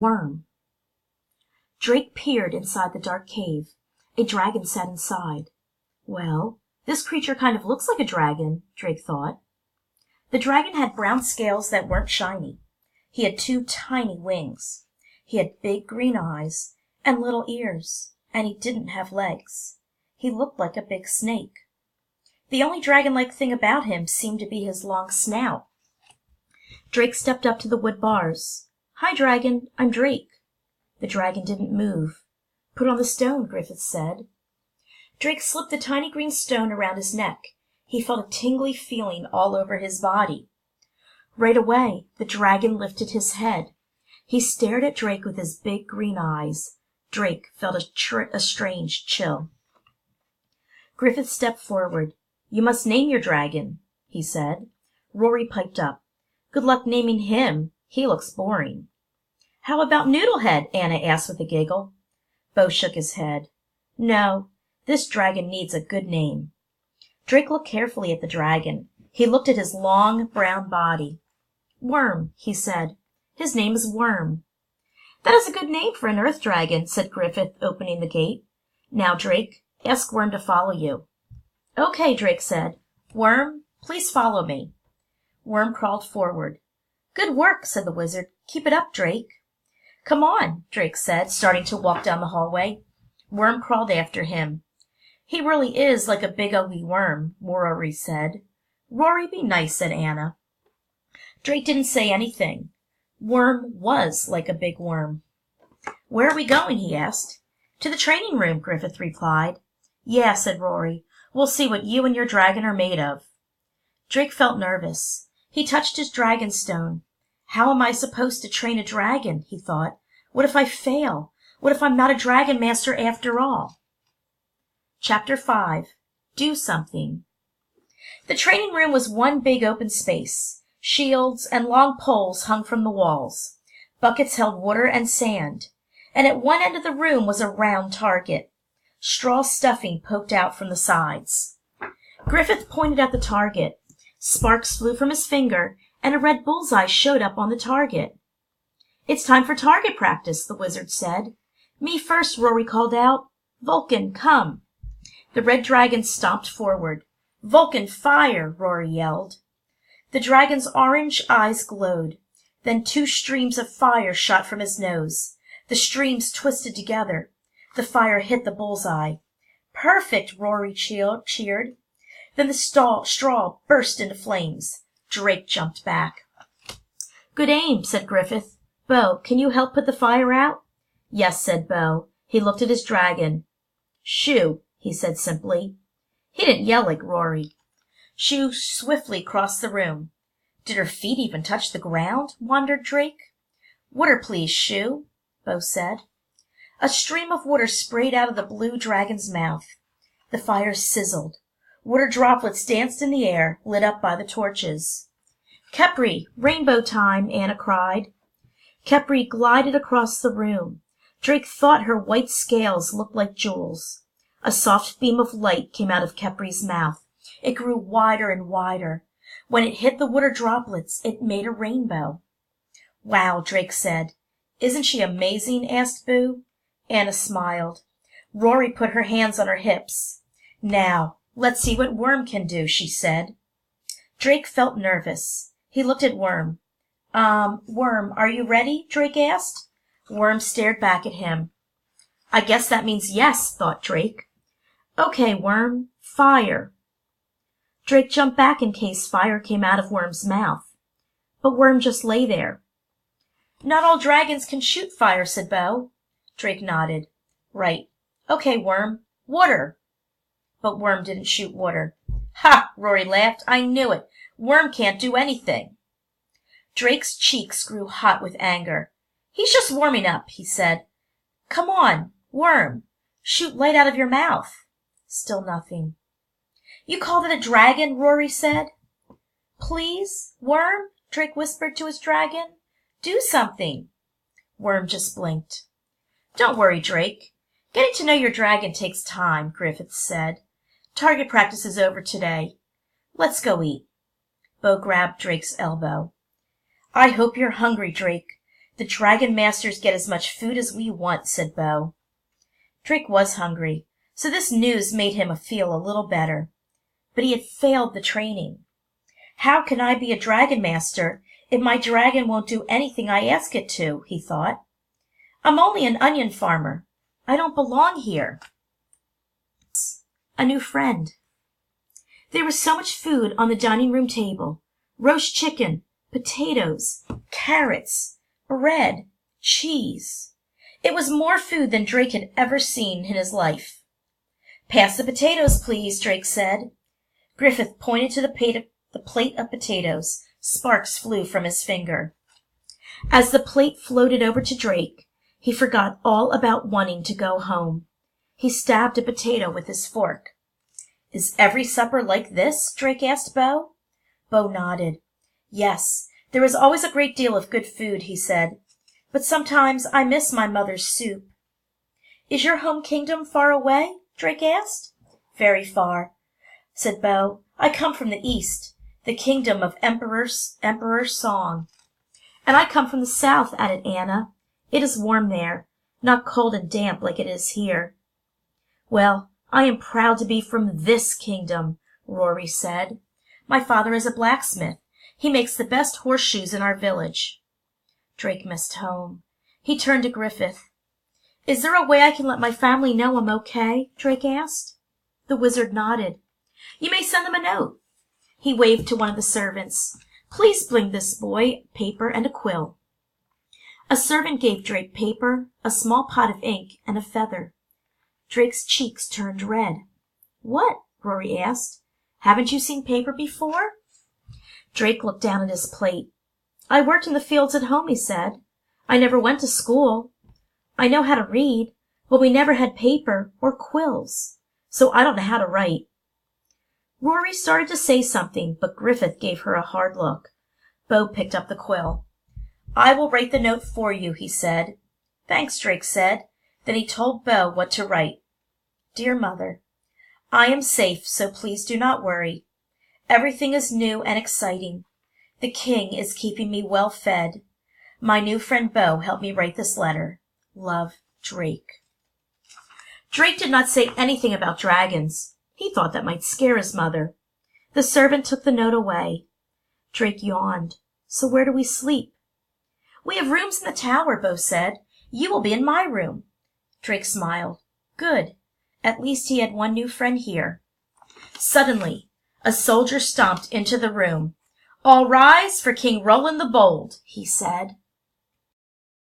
Worm. Drake peered inside the dark cave. A dragon sat inside. Well, this creature kind of looks like a dragon, Drake thought. The dragon had brown scales that weren't shiny. He had 2 tiny wings. He had big green eyes and little ears, and he didn't have legs. He looked like a big snake. The only dragon-like thing about him seemed to be his long snout. Drake stepped up to the wood bars. "Hi, dragon, I'm Drake." The dragon didn't move. "Put on the stone," Griffith said. Drake slipped the tiny green stone around his neck. He felt a tingly feeling all over his body. Right away, the dragon lifted his head. He stared at Drake with his big green eyes. Drake felt a strange chill. Griffith stepped forward. "You must name your dragon," he said. Rory piped up. "Good luck naming him. He looks boring." "How about Noodlehead?" Anna asked with a giggle. Bo shook his head. "No, this dragon needs a good name." Drake looked carefully at the dragon. He looked at his long, brown body. "Worm," he said. "His name is Worm." "That is a good name for an earth dragon," said Griffith, opening the gate. "Now, Drake, ask Worm to follow you." "Okay," Drake said. "Worm, please follow me." Worm crawled forward. "Good work," said the wizard. "Keep it up, Drake." "Come on," Drake said, starting to walk down the hallway. Worm crawled after him. "He really is like a big ugly worm," Rory said. "Rory, be nice," said Anna. Drake didn't say anything. Worm was like a big worm. "Where are we going?" he asked. "To the training room," Griffith replied. "Yeah," said Rory. "We'll see what you and your dragon are made of." Drake felt nervous. He touched his dragon stone. "How am I supposed to train a dragon?" he thought. "What if I fail? What if I'm not a dragon master after all?" Chapter 5. Do Something. The training room was one big open space. Shields and long poles hung from the walls. Buckets held water and sand. And at one end of the room was a round target. Straw stuffing poked out from the sides. Griffith pointed at the target. Sparks flew from his finger, and a red bullseye showed up on the target. "It's time for target practice," the wizard said. "Me first," Rory called out. "Vulcan, come." The red dragon stomped forward. "Vulcan, fire!" Rory yelled. The dragon's orange eyes glowed. Then 2 streams of fire shot from his nose. The streams twisted together. The fire hit the bullseye. "Perfect!" Rory cheered. Then the straw burst into flames. Drake jumped back. "Good aim," said Griffith. "Bo, can you help put the fire out?" "Yes," said Bo. He looked at his dragon. "Shoo," he said simply. He didn't yell like Rory. Shoo swiftly crossed the room. Did her feet even touch the ground? Wondered Drake. "Water, please, Shoo," Bo said. A stream of water sprayed out of the blue dragon's mouth. The fire sizzled. Water droplets danced in the air, lit up by the torches. "Khepri, rainbow time," Anna cried. Khepri glided across the room. Drake thought her white scales looked like jewels. A soft beam of light came out of Khepri's mouth. It grew wider and wider. When it hit the water droplets, it made a rainbow. "Wow," Drake said. "Isn't she amazing?" asked Boo. Anna smiled. Rory put her hands on her hips. "Now, let's see what Worm can do," she said. Drake felt nervous. He looked at Worm. Worm, are you ready?" Drake asked. Worm stared back at him. "I guess that means yes," thought Drake. "Okay, Worm, fire." Drake jumped back in case fire came out of Worm's mouth. But Worm just lay there. "Not all dragons can shoot fire," said Bo. Drake nodded. "Right. Okay, Worm. Water." But Worm didn't shoot water. "Ha!" Rory laughed. "I knew it. Worm can't do anything." Drake's cheeks grew hot with anger. "He's just warming up," he said. "Come on, Worm. Shoot light out of your mouth." Still nothing. "You call that a dragon?" Rory said. "Please, Worm," Drake whispered to his dragon. "Do something." Worm just blinked. "Don't worry, Drake. Getting to know your dragon takes time," Griffith said. "Target practice is over today. Let's go eat." Bo grabbed Drake's elbow. "I hope you're hungry, Drake. The Dragon Masters get as much food as we want, said Bo. Drake was hungry, so this news made him feel a little better. But he had failed the training. How can I be a Dragon Master if my dragon won't do anything I ask it to, he thought. I'm only an onion farmer. I don't belong here. A new friend. There was so much food on the dining room table. Roast chicken, potatoes, carrots, bread, cheese. It was more food than Drake had ever seen in his life. Pass the potatoes, please, Drake said. Griffith pointed to the plate of potatoes. Sparks flew from his finger. As the plate floated over to Drake, he forgot all about wanting to go home. He stabbed a potato with his fork. Is every supper like this? Drake asked Bo. Bo nodded. Yes, there is always a great deal of good food, he said. But sometimes I miss my mother's soup. Is your home kingdom far away? Drake asked. Very far, said Bo. I come from the east, the kingdom of Emperor Song. And I come from the south, added Anna. It is warm there, not cold and damp like it is here. Well, I am proud to be from this kingdom, Rory said. My father is a blacksmith. He makes the best horseshoes in our village. Drake missed home. He turned to Griffith. Is there a way I can let my family know I'm okay? Drake asked. The wizard nodded. You may send them a note. He waved to one of the servants. Please bring this boy paper and a quill. A servant gave Drake paper, a small pot of ink, and a feather. Drake's cheeks turned red. What? Rory asked. Haven't you seen paper before? Drake looked down at his plate. I worked in the fields at home, he said. I never went to school. I know how to read, but we never had paper or quills, so I don't know how to write. Rory started to say something, but Griffith gave her a hard look. Bo picked up the quill. I will write the note for you, he said. Thanks, Drake said. Then he told Bo what to write. Dear Mother, I am safe, so please do not worry. Everything is new and exciting. The king is keeping me well fed. My new friend Bo helped me write this letter. Love, Drake. Drake did not say anything about dragons. He thought that might scare his mother. The servant took the note away. Drake yawned. So where do we sleep? We have rooms in the tower, Bo said. You will be in my room. Drake smiled. Good. At least he had one new friend here. Suddenly, a soldier stomped into the room. All rise for King Roland the Bold, he said.